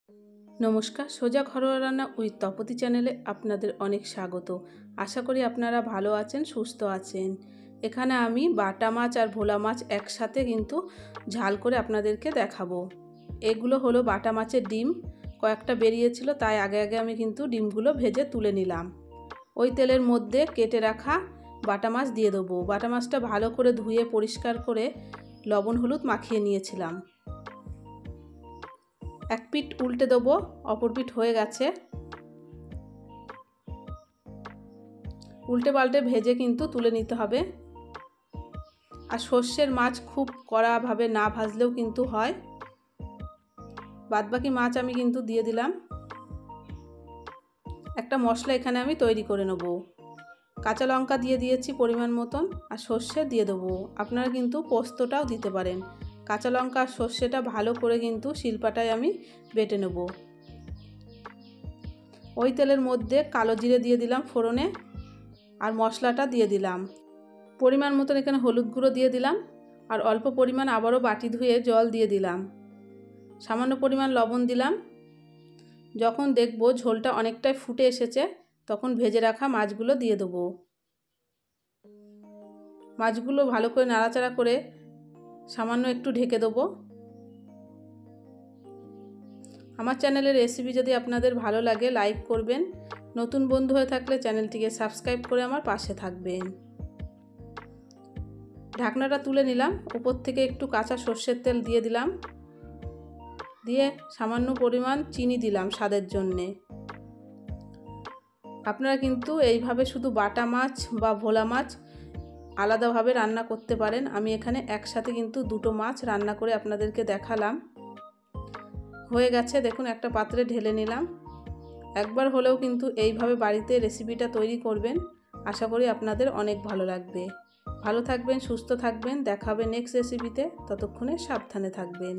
নমস্কার, সোজা ঘরোয়া রান্না উইথ তপতি চ্যানেলে আপনাদের অনেক স্বাগত। আশা করি আপনারা ভালো আছেন, সুস্থ আছেন। এখানে আমি বাটা মাছ আর ভোলা মাছ একসাথে কিন্তু ঝাল করে আপনাদেরকে দেখাবো। এগুলো হলো বাটা মাছের ডিম, কয়েকটা বেরিয়েছিল, তাই আগে আমি কিন্তু ডিমগুলো ভেজে তুলে নিলাম। ওই তেলের মধ্যে কেটে রাখা বাটা মাছ দিয়ে দেবো। বাটা মাছটা ভালো করে ধুয়ে পরিষ্কার করে লবণ হলুদ মাখিয়ে নিয়েছিলাম। এক পিঠ উল্টে দেবো, অপর পিঠ হয়ে গেছে। উল্টে পাল্টে ভেজে কিন্তু তুলে নিতে হবে। আর সর্ষের মাছ খুব কড়াভাবে না ভাজলেও কিন্তু হয়। বাদবাকি মাছ আমি কিন্তু দিয়ে দিলাম। একটা মশলা এখানে আমি তৈরি করে নেব। কাঁচা লঙ্কা দিয়ে দিয়েছি পরিমাণ মতন, আর সর্ষে দিয়ে দেবো। আপনারা কিন্তু পোস্তটাও দিতে পারেন। কাঁচা লঙ্কা আর সর্ষেটা ভালো করে কিন্তু শিলপাটায় আমি বেটে নেব। ওই তেলের মধ্যে কালো জিরে দিয়ে দিলাম ফোড়নে, আর মশলাটা দিয়ে দিলাম। পরিমাণ মতন এখানে হলুদ গুঁড়ো দিয়ে দিলাম, আর অল্প পরিমাণ আবারও বাটি ধুয়ে জল দিয়ে দিলাম। সামান্য পরিমাণ লবণ দিলাম। যখন দেখব ঝোলটা অনেকটাই ফুটে এসেছে, তখন ভেজে রাখা মাছগুলো দিয়ে দেবো। মাছগুলো ভালো করে নাড়াচাড়া করে সামান্য একটু ঢেকে দেবো। আমার চ্যানেলের রেসিপি যদি আপনাদের ভালো লাগে লাইক করবেন, নতুন বন্ধু হয়ে থাকলে চ্যানেলটিকে সাবস্ক্রাইব করে আমার পাশে থাকবেন। ঢাকনাটা তুলে নিলাম, উপর থেকে একটু কাঁচা সর্ষের তেল দিয়ে দিলাম, দিয়ে সামান্য পরিমাণ চিনি দিলাম স্বাদের জন্যে। আপনারা কিন্তু এইভাবে শুধু বাটা মাছ বা ভোলা মাছ আলাদাভাবে রান্না করতে পারেন। আমি এখানে একসাথে কিন্তু দুটো মাছ রান্না করে আপনাদেরকে দেখালাম। হয়ে গেছে, দেখুন একটা পাত্রে ঢেলে নিলাম। একবার হলেও কিন্তু এইভাবে বাড়িতে রেসিপিটা তৈরি করবেন। আশা করি আপনাদের অনেক ভালো লাগবে। ভালো থাকবেন, সুস্থ থাকবেন। দেখা হবে নেক্সট রেসিপিতে। ততক্ষণে সাবধানে থাকবেন।